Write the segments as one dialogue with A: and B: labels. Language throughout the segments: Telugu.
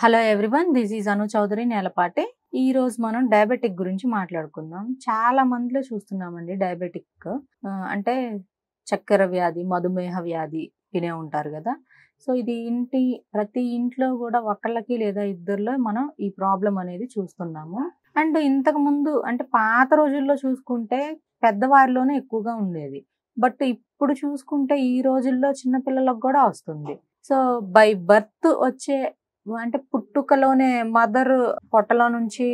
A: హలో ఎవ్రీవన్, దిస్ ఈజ్ అను చౌదరి నేలపాటి. ఈ రోజు మనం డయాబెటిక్ గురించి మాట్లాడుకుందాం. చాలా మందిలో చూస్తున్నామండి డయాబెటిక్. అంటే చక్కెర వ్యాధి, మధుమేహ వ్యాధి వినే ఉంటారు కదా. సో ఇది ప్రతి ఇంట్లో కూడా ఒకళ్ళకి లేదా ఇద్దరిలో మనం ఈ ప్రాబ్లం అనేది చూస్తున్నాము. అండ్ ఇంతకు ముందు అంటే పాత రోజుల్లో చూసుకుంటే పెద్దవారిలోనే ఎక్కువగా ఉండేది. బట్ ఇప్పుడు చూసుకుంటే ఈ రోజుల్లో చిన్న పిల్లలకు కూడా వస్తుంది. సో బై బర్త్ వచ్చే అంటే పుట్టుకలోనే మదర్ పొట్టలో నుంచి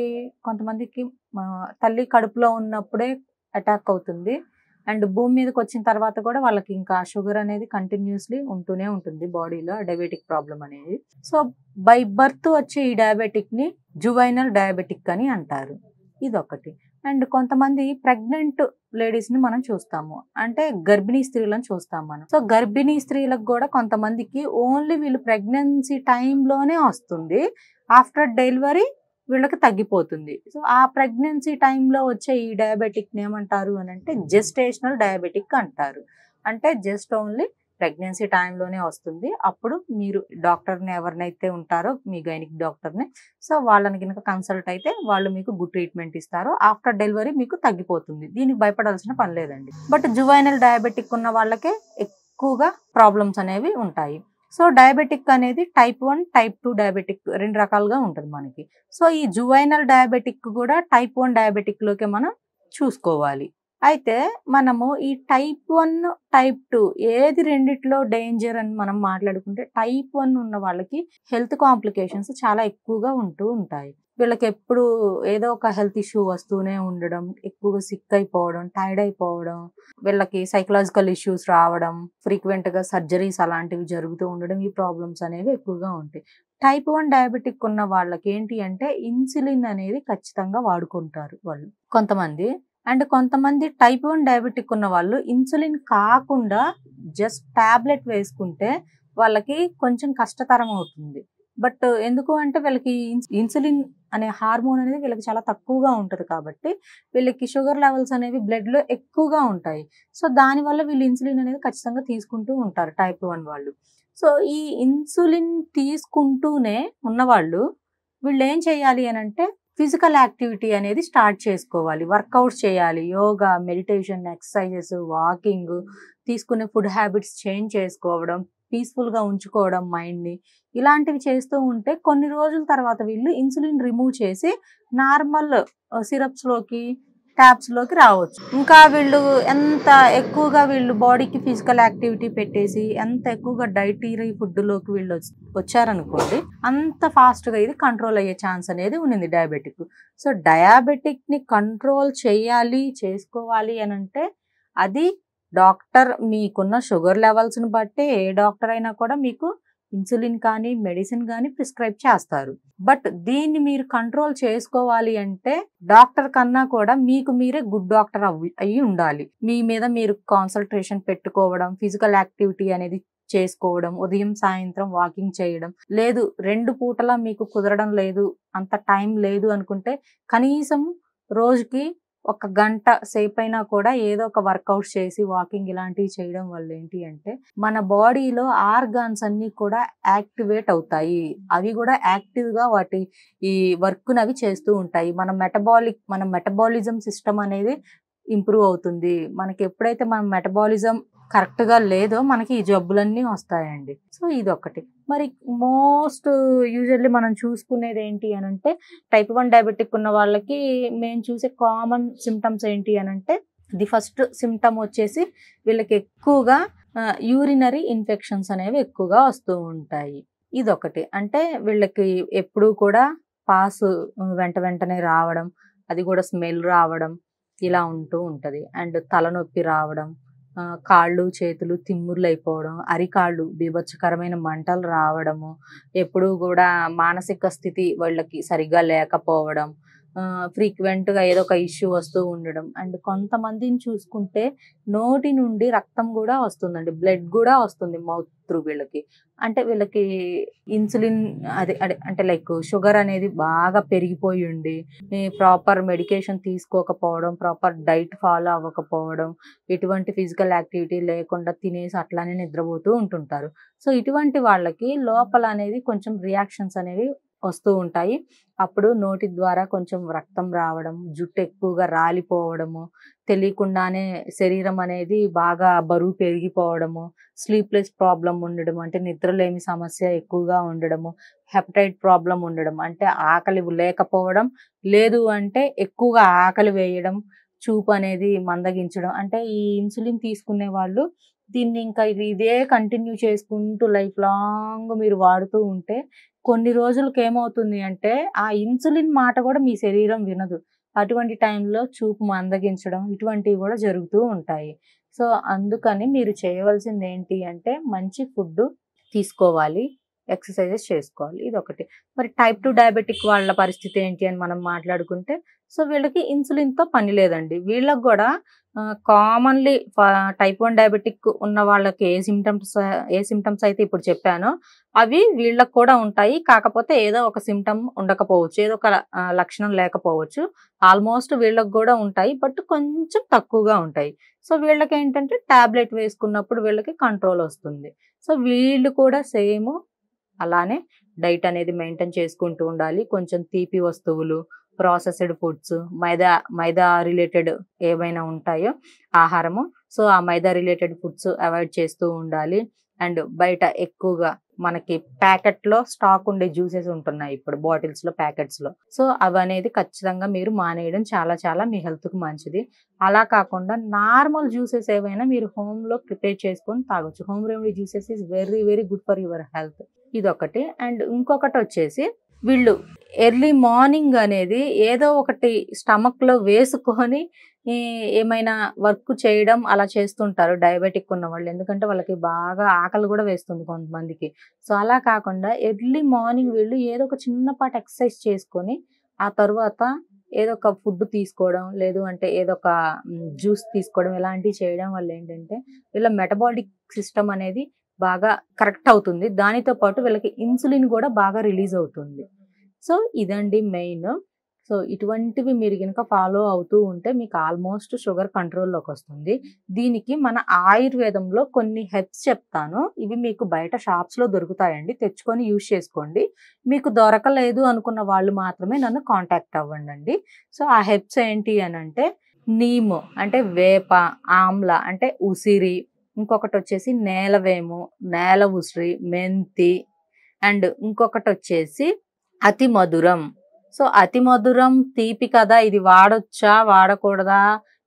A: కొంతమందికి తల్లి కడుపులో ఉన్నప్పుడే అటాక్ అవుతుంది. అండ్ భూమి మీదకి వచ్చిన తర్వాత కూడా వాళ్ళకి ఇంకా షుగర్ అనేది కంటిన్యూస్లీ ఉంటూనే ఉంటుంది బాడీలో, డయాబెటిక్ ప్రాబ్లం అనేది. సో బై బర్త్ వచ్చే ఈ డయాబెటిక్ ని జువైనల్ డయాబెటిక్ అని అంటారు. ఇదొకటి. అండ్ కొంతమంది ప్రెగ్నెంట్ లేడీస్ ని మనం చూస్తాము, అంటే గర్భిణీ స్త్రీలను చూస్తాం మనం. సో గర్భిణీ స్త్రీలకు కూడా కొంతమందికి ఓన్లీ వీళ్ళు ప్రెగ్నెన్సీ టైంలోనే వస్తుంది, ఆఫ్టర్ డెలివరీ వీళ్ళకి తగ్గిపోతుంది. సో ఆ ప్రెగ్నెన్సీ టైంలో వచ్చే ఈ డయాబెటిక్ ఏమంటారు అని అంటే జెస్టేషనల్ డయాబెటిక్ అంటారు. అంటే జస్ట్ ఓన్లీ ప్రెగ్నెన్సీ టైంలోనే వస్తుంది. అప్పుడు మీరు డాక్టర్ని ఎవరినైతే ఉంటారో మీ గైనిక్ డాక్టర్ని, సో వాళ్ళని కనుక కన్సల్ట్ అయితే వాళ్ళు మీకు గుడ్ ట్రీట్మెంట్ ఇస్తారు. ఆఫ్టర్ డెలివరీ మీకు తగ్గిపోతుంది. దీనికి భయపడాల్సిన పని లేదండి. బట్ జువైనల్ డయాబెటిక్ ఉన్న వాళ్ళకే ఎక్కువగా ప్రాబ్లమ్స్ అనేవి ఉంటాయి. సో డయాబెటిక్ అనేది టైప్ 1, టైప్ 2 డయాబెటిక్ రెండు రకాలుగా ఉంటుంది మనకి. సో ఈ జువైనల్ డయాబెటిక్ కూడా టైప్ 1 డయాబెటిక్ లోకే మనం చూసుకోవాలి. అయితే మనము ఈ టైప్ 1, టైప్ 2 ఏది రెండిట్లో డేంజర్ అని మనం మాట్లాడుకుంటే టైప్ 1 ఉన్న వాళ్ళకి హెల్త్ కాంప్లికేషన్స్ చాలా ఎక్కువగా ఉంటూ ఉంటాయి. వీళ్ళకి ఎప్పుడు ఏదో ఒక హెల్త్ ఇష్యూ వస్తూనే ఉండడం, ఎక్కువగా సిక్ అయిపోవడం, టైర్డ్ అయిపోవడం, వీళ్ళకి సైకలాజికల్ ఇష్యూస్ రావడం, ఫ్రీక్వెంట్ గా సర్జరీస్ అలాంటివి జరుగుతూ ఉండడం, ఈ ప్రాబ్లమ్స్ అనేవి ఎక్కువగా ఉంటాయి. టైప్ 1 డయాబెటిక్ ఉన్న వాళ్ళకి ఏంటి అంటే ఇన్సులిన్ అనేది ఖచ్చితంగా వాడుకుంటారు వాళ్ళు కొంతమంది. అండ్ కొంతమంది టైప్ 1 డయాబెటిక్ ఉన్న వాళ్ళు ఇన్సులిన్ కాకుండా జస్ట్ టాబ్లెట్ వేసుకుంటే వాళ్ళకి కొంచెం కష్టతరం అవుతుంది. బట్ ఎందుకు అంటే వీళ్ళకి ఇన్సులిన్ అనే హార్మోన్ అనేది వీళ్ళకి చాలా తక్కువగా ఉంటుంది కాబట్టి వీళ్ళకి షుగర్ లెవెల్స్ అనేవి బ్లడ్ లో ఎక్కువగా ఉంటాయి. సో దానివల్ల వీళ్ళు ఇన్సులిన్ అనేది ఖచ్చితంగా తీసుకుంటూ ఉంటారు టైప్ 1 వాళ్ళు. సో ఈ ఇన్సులిన్ తీసుకుంటూనే ఉన్నవాళ్ళు వీళ్ళు ఏం చేయాలి అని అంటే ఫిజికల్ యాక్టివిటీ అనేది స్టార్ట్ చేసుకోవాలి, వర్కౌట్స్ చేయాలి, యోగా, మెడిటేషన్, ఎక్సర్సైజెస్, వాకింగ్, తీసుకునే ఫుడ్ హ్యాబిట్స్ చేంజ్ చేసుకోవడం, పీస్ఫుల్గా ఉంచుకోవడం మైండ్ని, ఇలాంటివి చేస్తూ ఉంటే కొన్ని రోజుల తర్వాత వీళ్ళు ఇన్సులిన్ రిమూవ్ చేసి నార్మల్ సిరప్స్లోకి, ట్యాబ్స్లోకి రావచ్చు. ఇంకా వీళ్ళు ఎంత ఎక్కువగా వీళ్ళు బాడీకి ఫిజికల్ యాక్టివిటీ పెట్టేసి ఎంత ఎక్కువగా డైటరీ ఫుడ్లోకి వీళ్ళు వచ్చారనుకోండి, అంత ఫాస్ట్గా ఇది కంట్రోల్ అయ్యే ఛాన్స్ అనేది ఉంది డయాబెటిక్. సో డయాబెటిక్ని కంట్రోల్ చేసుకోవాలి అని అంటే అది డాక్టర్ మీకున్న షుగర్ లెవెల్స్ని బట్టి ఏ డాక్టర్ అయినా కూడా మీకు ఇన్సులిన్ కానీ మెడిసిన్ కానీ ప్రిస్క్రైబ్ చేస్తారు. బట్ దీన్ని మీరు కంట్రోల్ చేసుకోవాలి అంటే డాక్టర్ కన్నా కూడా మీకు మీరే గుడ్ డాక్టర్ అయ్యి ఉండాలి. మీ మీద మీరు కాన్సన్ట్రేషన్ పెట్టుకోవడం, ఫిజికల్ యాక్టివిటీ అనేది చేసుకోవడం, ఉదయం సాయంత్రం వాకింగ్ చేయడం, లేదు 2 పూటలా మీకు కుదరడం లేదు, అంత టైం లేదు అనుకుంటే కనీసం రోజుకి 1 గంట సేపైనా కూడా ఏదో ఒక వర్కౌట్ చేసి వాకింగ్ ఇలాంటివి చేయడం వల్ల ఏంటి అంటే మన బాడీలో ఆర్గాన్స్ అన్ని కూడా యాక్టివేట్ అవుతాయి. అవి కూడా యాక్టివ్గా వాటి ఈ వర్క్ను అవి చేస్తూ ఉంటాయి. మన మెటబాలిజం సిస్టమ్ అనేది ఇంప్రూవ్ అవుతుంది. మనకి ఎప్పుడైతే మన మెటబాలిజం కరెక్ట్గా లేదో మనకి ఈ జబ్బులన్నీ వస్తాయండి. సో ఇదొకటి. మరి మోస్ట్ యూజువల్లీ మనం చూసుకునేది ఏంటి అని అంటే టైప్ 1 డయాబెటిక్ ఉన్న వాళ్ళకి మేము చూసే కామన్ సిమ్టమ్స్ ఏంటి అని అంటే ది ఫస్ట్ సిమ్టమ్ వచ్చేసి వీళ్ళకి ఎక్కువగా యూరినరీ ఇన్ఫెక్షన్స్ అనేవి ఎక్కువగా వస్తూ ఉంటాయి. ఇదొకటి. అంటే వీళ్ళకి ఎప్పుడూ కూడా పాస్ వెంటనే రావడం, అది కూడా స్మెల్ రావడం ఇలా ఉంటూ ఉంటుంది. అండ్ తలనొప్పి రావడం, కాళ్ళు చేతులు తిమ్ముర్లు అయిపోవడం, అరికాళ్ళు బీభత్సకరమైన మంటలు రావడము, ఎప్పుడూ కూడా మానసిక స్థితి వాళ్ళకి సరిగ్గా లేకపోవడం, ఫ్రీక్వెంట్గా ఏదో ఒక ఇష్యూ వస్తూ ఉండడం. అండ్ కొంతమందిని చూసుకుంటే నోటి నుండి రక్తం కూడా వస్తుందండి, బ్లడ్ కూడా వస్తుంది మౌత్ త్రూ వీళ్ళకి. అంటే వీళ్ళకి ఇన్సులిన్ అదే అదే అంటే లైక్ షుగర్ అనేది బాగా పెరిగిపోయి ఉండి ప్రాపర్ మెడికేషన్ తీసుకోకపోవడం, ప్రాపర్ డైట్ ఫాలో అవ్వకపోవడం, ఎటువంటి ఫిజికల్ యాక్టివిటీ లేకుండా తినేసి అట్లానే నిద్రపోతూ ఉంటుంటారు. సో ఇటువంటి వాళ్ళకి లోపల అనేది కొంచెం రియాక్షన్స్ అనేవి వస్తూ ఉంటాయి. అప్పుడు నోటి ద్వారా కొంచెం రక్తం రావడం, జుట్టు ఎక్కువగా రాలిపోవడము, తెలియకుండానే శరీరం అనేది బాగా బరువు పెరిగిపోవడము, స్లీప్‌లెస్ ప్రాబ్లమ్ ఉండడం అంటే నిద్రలేమి సమస్య ఎక్కువగా ఉండడము, హెపటైట్ ప్రాబ్లమ్ ఉండడం అంటే ఆకలి లేకపోవడం, లేదు అంటే ఎక్కువగా ఆకలి వేయడం, చూపు అనేది మందగించడం. అంటే ఈ ఇన్సులిన్ తీసుకునే వాళ్ళు దీన్ని ఇంకా ఇదే కంటిన్యూ చేసుకుంటూ లైఫ్ లాంగ్ మీరు వాడుతూ ఉంటే కొన్ని రోజులకి ఏమవుతుంది అంటే ఆ ఇన్సులిన్ మాట కూడా మీ శరీరం వినదు. అటువంటి టైంలో చూపు మందగించడం ఇటువంటివి కూడా జరుగుతూ ఉంటాయి. సో, అందుకని మీరు చేయవలసింది ఏంటి అంటే మంచి ఫుడ్డు తీసుకోవాలి. ఎక్సర్‌సైజెస్ చేసుకోవాలి. ఇదొకటి. మరి టైప్ 2 డయాబెటిక్ వాళ్ళ పరిస్థితి ఏంటి అని మనం మాట్లాడుకుంటే, సో, వీళ్ళకి ఇన్సులిన్‌తో పని లేదండి. వీళ్ళకి గూడా కామన్‌లీ టైప్ 1 డయాబెటిక్ ఉన్న వాళ్ళకి ఏ సింప్టమ్స్ అయితే ఇప్పుడు చెప్పానో, అవి వీళ్ళకి కూడా ఉంటాయి. కాకపోతే ఏదో ఒక సింప్టమ్ ఉండకపోవచ్చు. ఏదో ఒక లక్షణం లేకపోవచ్చు. ఆల్మోస్ట్ వీళ్ళకి గూడా ఉంటాయి. బట్ కొంచెం తక్కువగా ఉంటాయి. సో, వీళ్ళకేంటంటే టాబ్లెట్ వేసుకున్నప్పుడు వీళ్ళకి కంట్రోల్ ఒస్తుంది. సో, వీళ్ళు కూడా సేము అలానే డైట్ అనేది మెయింటైన్ చేసుకుంటూ ఉండాలి. కొంచెం తీపి వస్తువులు, ప్రాసెస్డ్ ఫుడ్స్, మైదా రిలేటెడ్ ఏవైనా ఉంటాయో ఆహారము. సో, ఆ మైదా రిలేటెడ్ ఫుడ్స్ అవాయిడ్ చేస్తూ ఉండాలి. అండ్ బయట ఎక్కువగా మనకి ప్యాకెట్‌లో స్టాక్ ఉండే జ్యూసెస్ ఉంటున్నాయి ఇప్పుడు బాటిల్స్‌లో, ప్యాకెట్స్‌లో. సో, అవనేది ఖచ్చితంగా మీరు మానేయడం చాలా చాలా మీ హెల్త్‌కి మంచిది. అలా కాకుండా నార్మల్ జ్యూసెస్ ఏవైనా మీరు హోమ్‌లో ప్రిపేర్ చేసుకొని తాగొచ్చు. Home remedy juices is very very good for your health. ఇదొకటి. అండ్ ఇంకొకటొచ్చేసి వీళ్ళు ఎర్లీ మార్నింగ్ అనేది ఏదో ఒకటి స్టమక్‌లో వేసుకొని ఈ ఏమైనా వర్క్ చేయడం అలా చేస్తుంటారు డయాబెటిక్ ఉన్నవాళ్ళు. ఎందుకంటే వాళ్ళకి బాగా ఆకలి గూడా వేస్తుంది కొంతమందికి. సో, అలా కాకుండా ఎర్లీ మార్నింగ్ వీళ్ళు ఏదో ఒక చిన్నపాటి ఎక్సర్‌సైజ్ చేసుకొని, ఆ తరువాత ఏదో ఒక ఫుడ్ తీసుకోవడం, లేదు అంటే ఏదో ఒక జ్యూస్ తీసుకోవడం ఇలాంటివి చేయడం వల్ల ఏంటంటే వీళ్ళ మెటబాలిక్ సిస్టమ్ అనేది బాగా కరెక్ట్ అవుతుంది. దానితో పాటు వీళ్ళకి ఇన్సులిన్ గూడా బాగా రిలీజ్ అవుతుంది. సో, ఇదండి మెయిన్. సో, ఇటువంటివి మీరు గనక ఫాలో అవుతూ ఉంటే మీకు ఆల్మోస్ట్ షుగర్ కంట్రోల్‌లోకొస్తుంది. దీనికి మన ఆయుర్వేదంలో కొన్ని హెర్బ్స్ చెప్తాను. ఇవి మీకు బయట షాప్స్‌లో దొరుకుతాయండి. తెచ్చుకొని యూజ్ చేసుకోండి. మీకు దొరకలేదు అనుకున్న వాళ్ళు మాత్రమే నన్ను కాంటాక్ట్ అవ్వండండి. సో, ఆ హెర్బ్స్ ఏంటి అనంటే నీము అంటే వేప, ఆమ్ల అంటే ఉసిరి, ఇంకొకటొచ్చేసి నేలవేము, నేల ఉసిరి, మెంతి అండ్ ఇంకొకటొచ్చేసి అతి మధురం. సో, అతి మధురం తీపి కదా! ఇది వాడొచ్చా? వాడకూడదా?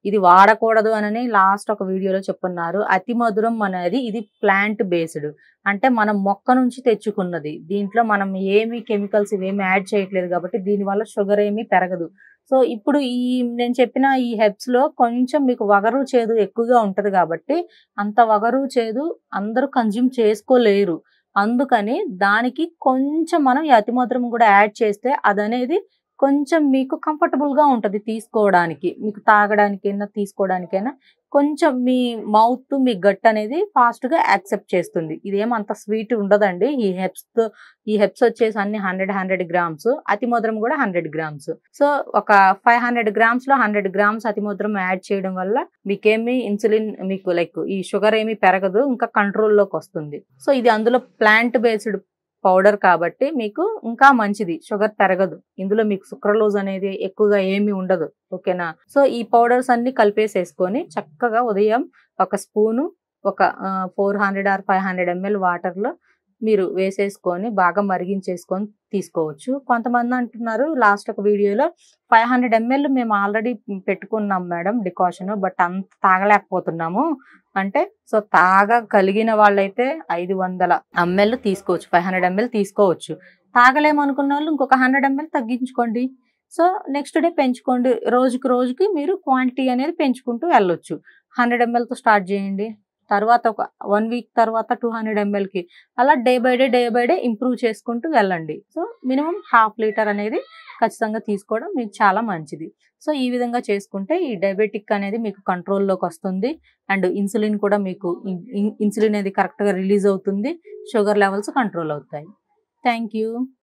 A: ఇది వాడకూడదు అనని లాస్ట్ ఒక వీడియోలో చెప్పున్నారు. అతి మధురం అనేది ఇది ప్లాంట్ బేస్డ్. అంటే మనం మొక్క నుంచి తెచ్చుకున్నది. దీంట్లో మనం ఏమి కెమికల్స్ ఇవేమి యాడ్ చేయట్లేదు కాబట్టి దీనివల్ల షుగర్ ఏమీ పెరగదు. సో, ఇప్పుడు నేను చెప్పిన ఈ హెర్బ్స్‌లో కొంచెం మీకు వగరు, చేదు ఎక్కువగా ఉంటది కాబట్టి అంత వగరు, చేదు అందరూ కన్జ్యూమ్ చేసుకోలేరు. అందుకని దానికి కొంచెం మనం ఈ అతి మధురం కూడా యాడ్ చేస్తే అదనేది కొంచెం మీకు కంఫర్టబుల్‌గా ఉంటది తీసుకోవడానికి. మీకు తాగడానికైనా, తీసుకోవడానికైనా కొంచెం మీ మౌత్, మీ గట్ అనేది ఫాస్ట్‌గా యాక్సెప్ట్ చేస్తుంది. ఇదేమంత స్వీట్ ఉండదండి. ఈ హెర్బ్స్ వచ్చేసి అన్ని 100 గ్రామ్స్. అతి మధురం కూడా 100 గ్రామ్స్. సో, ఒక 500 గ్రామ్స్‌లో 100 గ్రామ్స్ అతి మధురం యాడ్ చేయడం వల్ల మీకేమి ఇన్సులిన్ మీకు లైక్ ఈ షుగర్ ఏమీ పెరగదు. ఇంకా కంట్రోల్‌లోకొస్తుంది. సో, ఇది అందులో ప్లాంట్ బేస్డ్ పౌడర్ కాబట్టి మీకు ఇంకా మంచిది. షుగర్ పెరగదు. ఇందులో మీకు సుక్రలోజ్ అనేది ఎక్కువగా ఏమీ ఉండదు. ఓకేనా? సో, ఈ పౌడర్స్ అన్నీ కలిపేసేసుకొని చక్కగా ఉదయం ఒక స్పూను ఒక 400 ఆర్ 500 ఎంఎల్ వాటర్‌లో మీరు వేసేసుకొని బాగా మరిగించేసుకొని తీసుకోవచ్చు. కొంతమంది అంటున్నారు లాస్ట్ ఒక వీడియోలో 500 ఎంఎల్ మేము ఆల్రెడీ పెట్టుకున్నాం మేడం డికాషన్. బట్ అంత తాగలేకపోతున్నాము అంటే, సో, తాగగలిగిన వాళ్ళైతే 500 ఎంఎల్ తీసుకోవచ్చు. 500 ఎంఎల్ తీసుకోవచ్చు. తాగలేమనుకున్నోళ్ళు ఇంకొక 100 ఎంఎల్ తగ్గించుకోండి. సో, నెక్స్ట్ డే పెంచుకోండి. రోజుకి మీరు క్వాంటిటీ అనేది పెంచుకుంటూ వెళ్ళొచ్చు. 100 ఎంఎల్‌తో స్టార్ట్ చేయండి. తర్వాత ఒక 1 వీక్ తర్వాత 200 ఎంఎల్‌కి అలా డే బై డే ఇంప్రూవ్ చేసుకుంటూ వెళ్ళండి. సో, మినిమమ్ హాఫ్ లీటర్ అనేది ఖచ్చితంగా తీసుకోవడం మీకు చాలా మంచిది. సో, ఈ విధంగా చేసుకుంటే ఈ డయాబెటిక్ అనేది మీకు కంట్రోల్‌లోకొస్తుంది. అండ్ ఇన్సులిన్ కూడా మీకు ఇన్సులిన్ అనేది కరెక్ట్‌గా రిలీజ్ అవుతుంది. షుగర్ లెవెల్స్ కంట్రోల్ అవుతాయి. Thank you.